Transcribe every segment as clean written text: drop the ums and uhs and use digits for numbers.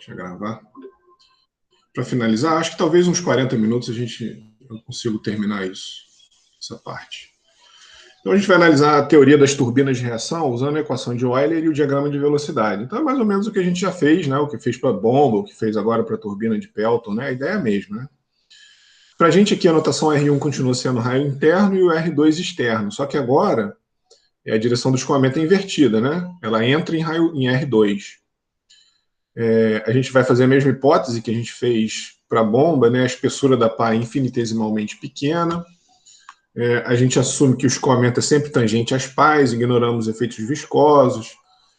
Deixa eu gravar. Para finalizar, acho que talvez uns 40 minutos eu consigo terminar isso, essa parte. Então a gente vai analisar a teoria das turbinas de reação usando a equação de Euler e o diagrama de velocidade. Então é mais ou menos o que a gente já fez, né? O que fez para a bomba, o que fez agora para a turbina de Pelton, né? A ideia é a mesma, né? Para a gente aqui a notação R1 continua sendo raio interno e o R2 externo, só que agora a direção do escoamento é invertida, né? Ela entra em R2. A gente vai fazer a mesma hipótese que a gente fez para a bomba, né? A espessura da pá é infinitesimalmente pequena. A gente assume que o escoamento é sempre tangente às pás, ignoramos efeitos viscosos.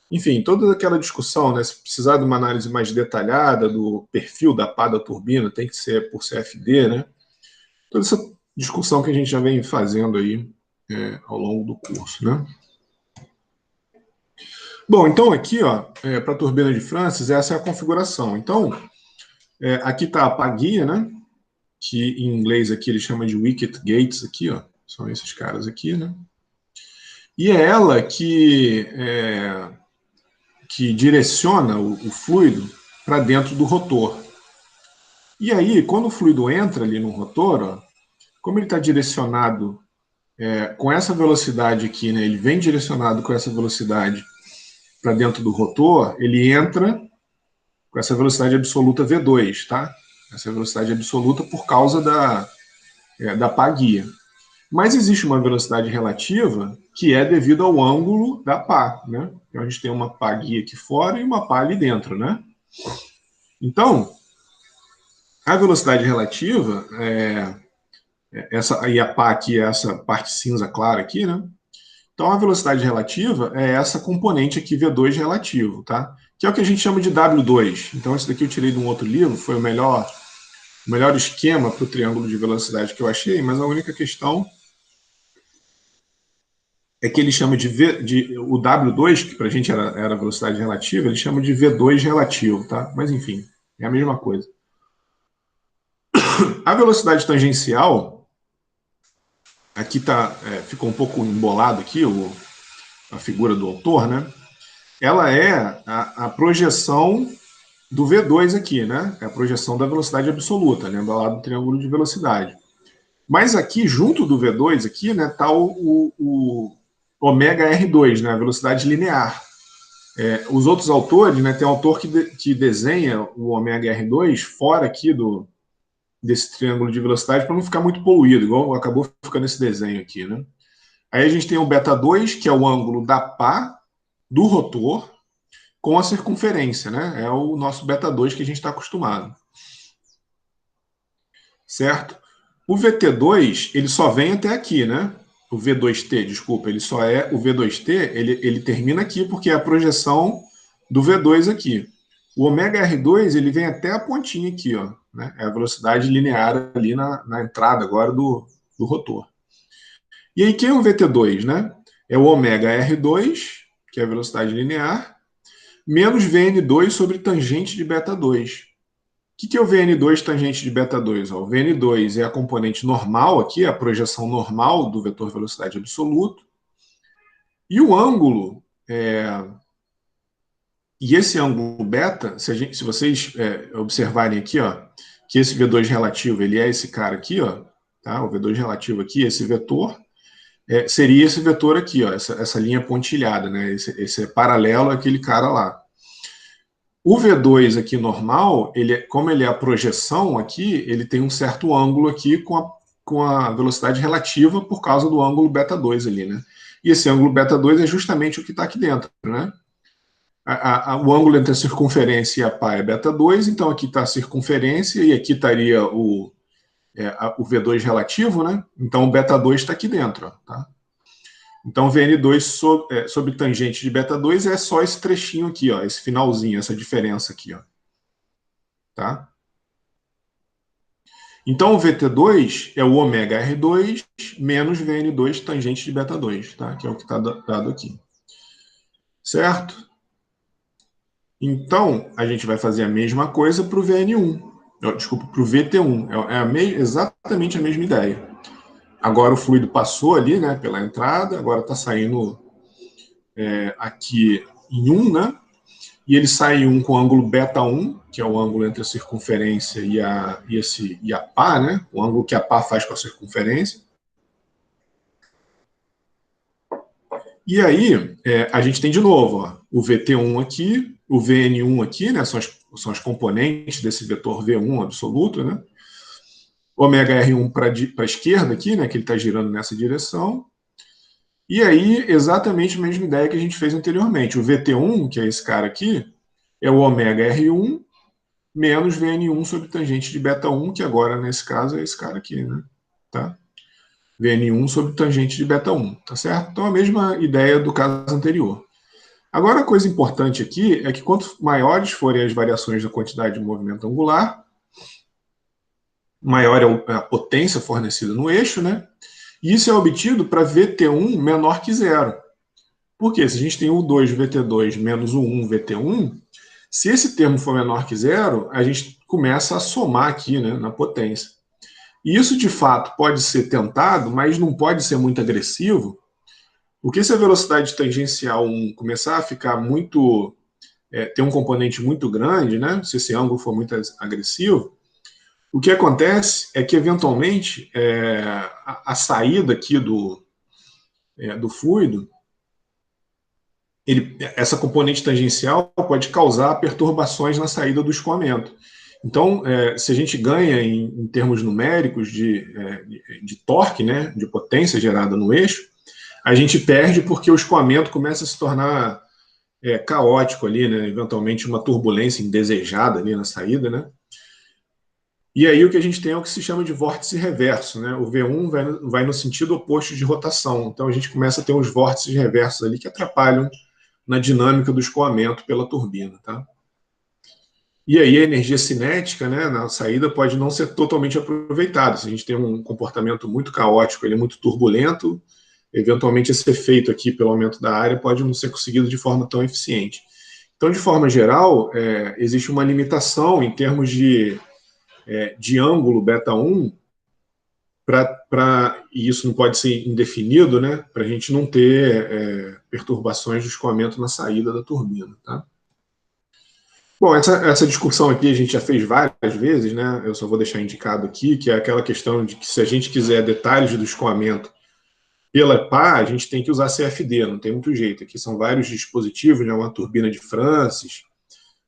Enfim, toda aquela discussão, né? Se precisar de uma análise mais detalhada do perfil da pá da turbina, tem que ser por CFD, né? Toda essa discussão que a gente já vem fazendo aí ao longo do curso, né? Bom, então aqui, ó, para a turbina de Francis, essa é a configuração. Então, aqui está a pá guia, né? Que em inglês aqui ele chama de wicket gates, aqui, ó. São esses caras aqui, né? E é ela que direciona o fluido para dentro do rotor. E aí, quando o fluido entra ali no rotor, ó, como ele está direcionado com essa velocidade aqui, né? Ele vem direcionado com essa velocidade para dentro do rotor, ele entra com essa velocidade absoluta V2, tá? Essa velocidade absoluta por causa da pá guia. Mas existe uma velocidade relativa que é devido ao ângulo da pá, né? Então a gente tem uma pá guia aqui fora e uma pá ali dentro, né? Então, a velocidade relativa, essa aí a pá aqui é essa parte cinza clara aqui, né? Então a velocidade relativa é essa componente aqui V2 relativo, tá? Que é o que a gente chama de W2. Então esse daqui eu tirei de um outro livro, foi o melhor esquema para o triângulo de velocidade que eu achei, mas a única questão é que ele chama o W2, que para a gente era velocidade relativa, ele chama de V2 relativo, tá? Mas enfim, é a mesma coisa. A velocidade tangencial, aqui ficou um pouco embolado aqui a figura do autor, né? Ela é a projeção do V2 aqui, né? É a projeção da velocidade absoluta, lembra lá do triângulo de velocidade. Mas aqui, junto do V2, aqui, né, tá o ômega R2, né, a velocidade linear. Os outros autores, né, tem autor que desenha o ômega R2 fora aqui desse triângulo de velocidade para não ficar muito poluído, igual acabou ficando esse desenho aqui, né? Aí a gente tem o beta 2, que é o ângulo da pá do rotor com a circunferência, né? É o nosso beta 2 que a gente está acostumado. Certo? O VT2, ele só vem até aqui, né? O V2T, desculpa, ele só é o V2T, ele termina aqui porque é a projeção do V2 aqui. O ômega R2, ele vem até a pontinha aqui, ó, né? É a velocidade linear ali na entrada agora do rotor. E aí, quem é o VT2, né? É o ômega R2, que é a velocidade linear, menos Vn2 sobre tangente de beta 2. O que é o Vn2 tangente de beta 2? O Vn2 é a componente normal aqui, a projeção normal do vetor velocidade absoluto. E o ângulo, e esse ângulo beta, se vocês observarem aqui, ó, que esse V2 relativo, ele é esse cara aqui, ó, tá? O V2 relativo aqui, esse vetor, seria esse vetor aqui, ó, essa linha pontilhada, né? Esse é paralelo àquele cara lá. O V2 aqui normal, como ele é a projeção aqui, ele tem um certo ângulo aqui com a velocidade relativa por causa do ângulo beta 2 ali, né? E esse ângulo beta 2 é justamente o que está aqui dentro, né? O ângulo entre a circunferência e a pá é beta 2, então aqui está a circunferência e aqui estaria o V2 relativo, né? Então o beta 2 está aqui dentro, ó, tá? Então, Vn2 sobre tangente de beta 2 é só esse trechinho aqui, ó, esse finalzinho, essa diferença aqui, ó. Tá? Então, o VT2 é o ômega R2 menos Vn2 tangente de beta 2, tá? Que é o que está dado aqui. Certo? Então, a gente vai fazer a mesma coisa para o Vn1. Desculpa, para o VT1. Exatamente a mesma ideia. Agora o fluido passou ali, né, pela entrada, agora está saindo aqui em 1, né? e ele sai um com ângulo beta1, que é o ângulo entre a circunferência e a pá, né? O ângulo que a pá faz com a circunferência. E aí, a gente tem de novo ó, o VT1 aqui, o VN1 aqui, né? São as componentes desse vetor V1 absoluto, né? Ômega R1 para a esquerda aqui, né? Que ele está girando nessa direção. E aí, exatamente a mesma ideia que a gente fez anteriormente. O VT1, que é esse cara aqui, é o ômega R1 menos VN1 sobre tangente de beta1, que agora, nesse caso, é esse cara aqui, né? Tá? VN1 sobre tangente de beta1, tá certo? Então, a mesma ideia do caso anterior. Agora, a coisa importante aqui é que quanto maiores forem as variações da quantidade de movimento angular, maior é a potência fornecida no eixo, né? E isso é obtido para VT1 menor que zero. Por quê? Se a gente tem o 2 VT2 menos o 1 VT1, se esse termo for menor que zero, a gente começa a somar aqui, né, na potência. E isso, de fato, pode ser tentado, mas não pode ser muito agressivo, porque se a velocidade tangencial 1 começar a ficar muito... ter um componente muito grande, né, se esse ângulo for muito agressivo, o que acontece é que, eventualmente, a saída aqui do fluido, essa componente tangencial pode causar perturbações na saída do escoamento. Então, se a gente ganha em termos numéricos de torque, né, de potência gerada no eixo, a gente perde porque o escoamento começa a se tornar caótico ali, né, eventualmente uma turbulência indesejada ali na saída, né? E aí o que a gente tem é o que se chama de vórtice reverso, né? O V1 vai no sentido oposto de rotação. Então a gente começa a ter uns vórtices reversos ali que atrapalham na dinâmica do escoamento pela turbina, tá? E aí a energia cinética, né, na saída pode não ser totalmente aproveitada. Se a gente tem um comportamento muito caótico, ele é muito turbulento, eventualmente esse efeito aqui pelo aumento da área pode não ser conseguido de forma tão eficiente. Então, de forma geral, existe uma limitação em termos de ângulo beta1, e isso não pode ser indefinido, né, para a gente não ter perturbações de escoamento na saída da turbina. Tá? Bom, essa discussão aqui a gente já fez várias vezes, né? Eu só vou deixar indicado aqui, que é aquela questão de que se a gente quiser detalhes do escoamento pela pá, a gente tem que usar CFD, não tem muito jeito. Aqui são vários dispositivos, né? Uma turbina de Francis,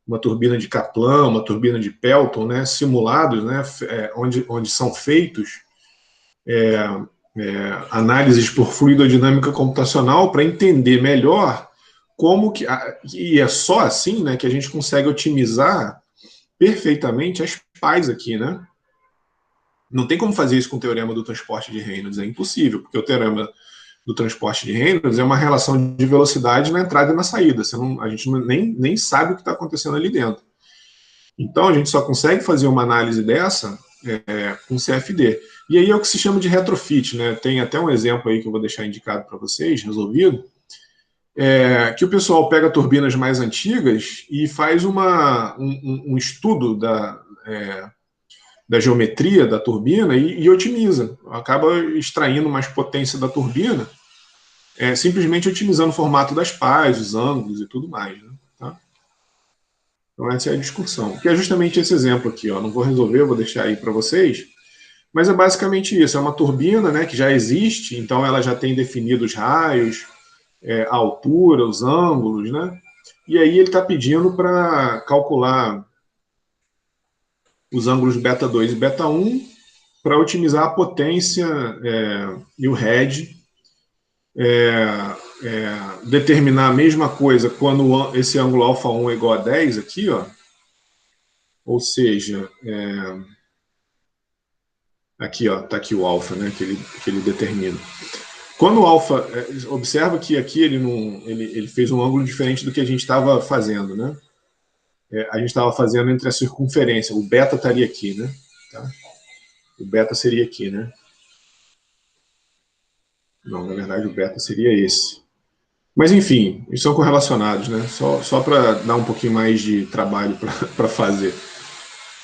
uma turbina de Kaplan, uma turbina de Pelton, né? Simulados, né? Onde são feitos análises por fluidodinâmica computacional para entender melhor como que... E é só assim, né, que a gente consegue otimizar perfeitamente as pás aqui, né? Não tem como fazer isso com o teorema do transporte de Reynolds, é impossível, porque o teorema do transporte de Reynolds é uma relação de velocidade na entrada e na saída. A gente nem sabe o que está acontecendo ali dentro. Então, a gente só consegue fazer uma análise dessa com CFD. E aí é o que se chama de retrofit, né? Tem até um exemplo aí que eu vou deixar indicado para vocês, resolvido, que o pessoal pega turbinas mais antigas e faz um estudo da geometria da turbina e otimiza. Acaba extraindo mais potência da turbina, simplesmente otimizando o formato das pás, os ângulos e tudo mais. Né? Tá? Então essa é a discussão. Que é justamente esse exemplo aqui. Ó. Não vou resolver, vou deixar aí para vocês. Mas é basicamente isso. É uma turbina, né, que já existe, então ela já tem definido os raios, a altura, os ângulos, né? E aí ele está pedindo para calcular os ângulos beta 2 e beta 1 para otimizar a potência e o head, determinar a mesma coisa quando esse ângulo alfa 1 é igual a 10 aqui, ó. Ou seja, aqui, ó, tá aqui o alfa, né, que ele determina. Quando o alfa, observa que aqui ele fez um ângulo diferente do que a gente estava fazendo, né? A gente estava fazendo entre a circunferência, o beta estaria aqui, né? Tá? O beta seria aqui, né? Não, na verdade o beta seria esse. Mas enfim, eles são correlacionados, né? Só para dar um pouquinho mais de trabalho para fazer.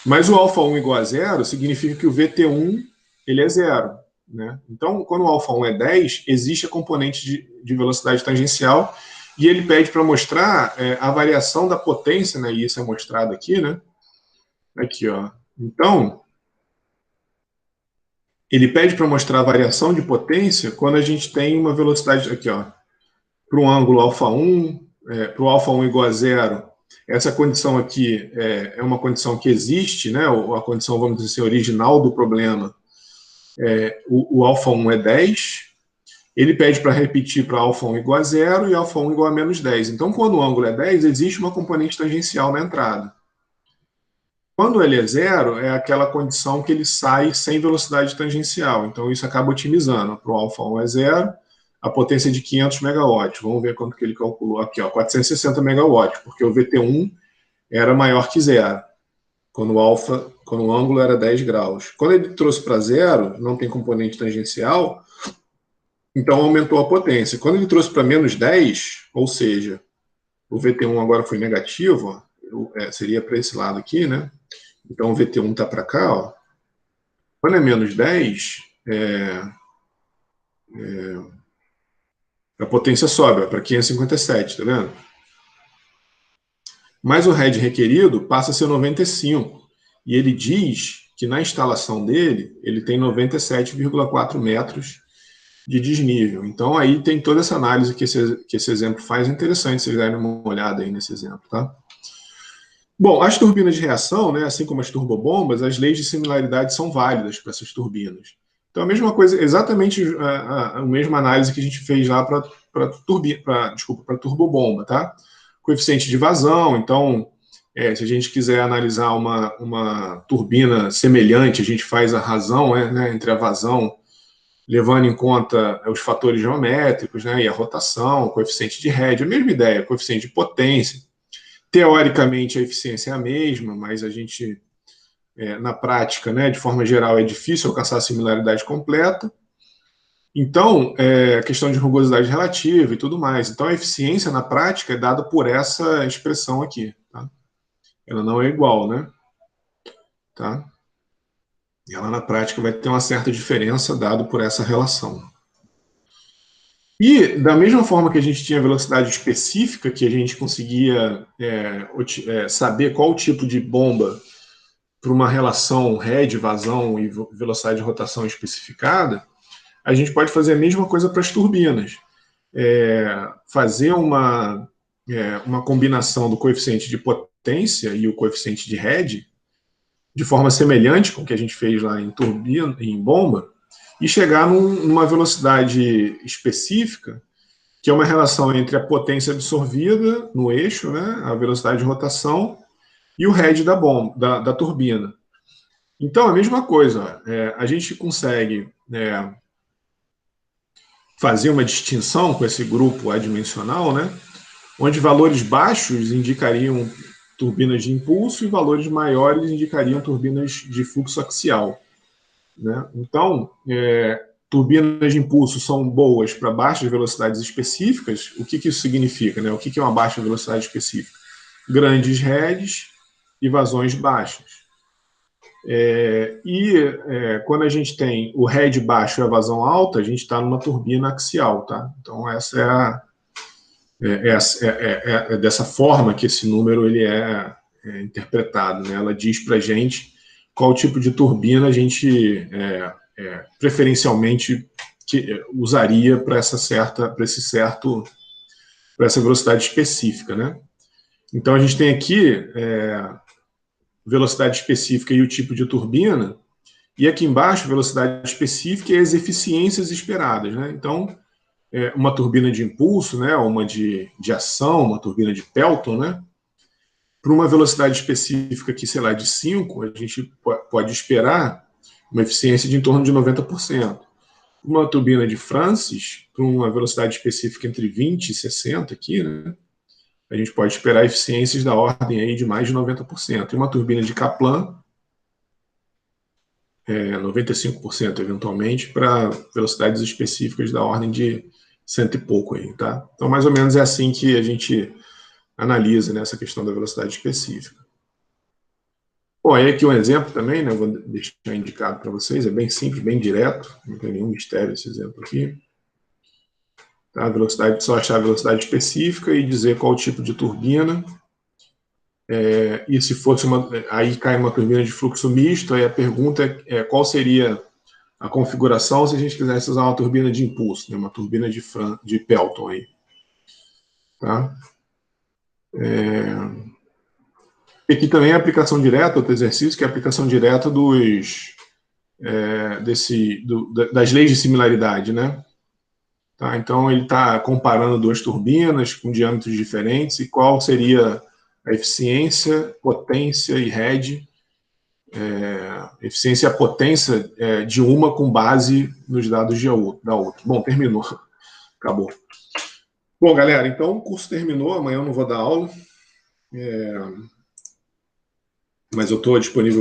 Mas o alfa 1 igual a zero significa que o VT1 ele é zero. Né? Então, quando o alfa 1 é 10, existe a componente de velocidade tangencial E ele pede para mostrar a variação da potência, né? E isso é mostrado aqui, né? Aqui, ó. Então, ele pede para mostrar a variação de potência quando a gente tem uma velocidade, aqui, ó, para um ângulo α1, para o α1 igual a zero. Essa condição aqui é uma condição que existe, né? A condição, vamos dizer assim, original do problema. O α1 é 10. Ele pede para repetir para α1 igual a zero e α1 igual a menos 10. Então, quando o ângulo é 10, existe uma componente tangencial na entrada. Quando ele é zero, é aquela condição que ele sai sem velocidade tangencial. Então, isso acaba otimizando. Para o α1 é zero, a potência é de 500 megawatts. Vamos ver quanto que ele calculou aqui, ó, 460 megawatts, porque o VT1 era maior que zero, quando o ângulo era 10 graus. Quando ele trouxe para zero, não tem componente tangencial, então aumentou a potência. Quando ele trouxe para menos 10, ou seja, o VT1 agora foi negativo, seria para esse lado aqui, né? Então o VT1 está para cá, ó. Quando é menos 10, a potência sobe para 557, tá vendo? Mas o head requerido passa a ser 95. E ele diz que na instalação dele, ele tem 97,4 metros de desnível. Então aí tem toda essa análise que esse exemplo faz. É interessante vocês darem uma olhada aí nesse exemplo, tá? Bom, as turbinas de reação, né, assim como as turbobombas, as leis de similaridade são válidas para essas turbinas. Então, a mesma coisa, exatamente a mesma análise que a gente fez lá para turbobomba, tá? Coeficiente de vazão, então, se a gente quiser analisar uma turbina semelhante, a gente faz a razão, né, entre a vazão, levando em conta os fatores geométricos, né, e a rotação, o coeficiente de head, a mesma ideia, coeficiente de potência. Teoricamente, a eficiência é a mesma, mas a gente, na prática, né, de forma geral, é difícil alcançar a similaridade completa. Então, a questão de rugosidade relativa e tudo mais. Então, a eficiência, na prática, é dada por essa expressão aqui. Tá? Ela não é igual, né? Tá? E ela, na prática, vai ter uma certa diferença dado por essa relação. E, da mesma forma que a gente tinha velocidade específica, que a gente conseguia saber qual tipo de bomba para uma relação head, vazão e velocidade de rotação especificada, a gente pode fazer a mesma coisa para as turbinas. Fazer uma combinação do coeficiente de potência e o coeficiente de head, de forma semelhante com o que a gente fez lá em turbina, em bomba, e chegar numa velocidade específica, que é uma relação entre a potência absorvida no eixo, né, a velocidade de rotação, e o head da bomba, da turbina. Então, a mesma coisa, a gente consegue fazer uma distinção com esse grupo adimensional, né, onde valores baixos indicariam turbinas de impulso e valores maiores indicariam turbinas de fluxo axial. Né? Então, turbinas de impulso são boas para baixas velocidades específicas. O que isso significa? Né? O que é uma baixa velocidade específica? Grandes heads e vazões baixas. Quando a gente tem o head baixo e a vazão alta, a gente está numa turbina axial. Tá? Então, essa é dessa forma que esse número ele é interpretado. Né? Ela diz para a gente qual tipo de turbina a gente preferencialmente usaria para essa velocidade específica. Né? Então, a gente tem aqui velocidade específica e o tipo de turbina, e aqui embaixo, velocidade específica e as eficiências esperadas. Né? Então, uma turbina de impulso, né, uma de ação, uma turbina de Pelton, né, para uma velocidade específica aqui, sei lá, de 5, a gente pode esperar uma eficiência de em torno de 90%. Uma turbina de Francis, para uma velocidade específica entre 20 e 60 aqui, né, a gente pode esperar eficiências da ordem aí de mais de 90%. E uma turbina de Kaplan, 95% eventualmente, para velocidades específicas da ordem de cento e pouco aí, tá? Então, mais ou menos é assim que a gente analisa, né, essa questão da velocidade específica. Bom, aí aqui um exemplo também, né, vou deixar indicado para vocês, é bem simples, bem direto, não tem nenhum mistério esse exemplo aqui. Tá? A velocidade, só achar a velocidade específica e dizer qual o tipo de turbina. E se fosse aí cai uma turbina de fluxo misto, aí a pergunta é qual seria a configuração se a gente quisesse usar uma turbina de impulso, né? Uma turbina de Pelton aí. Tá? E aqui também a aplicação direta, outro exercício, que é a aplicação direta das leis de similaridade, né? Tá? Então ele está comparando duas turbinas com diâmetros diferentes e qual seria a eficiência, potência e head, eficiência e a potência de uma com base nos dados da outra. Bom, terminou. Acabou. Bom, galera, então o curso terminou. Amanhã eu não vou dar aula, mas eu estou disponível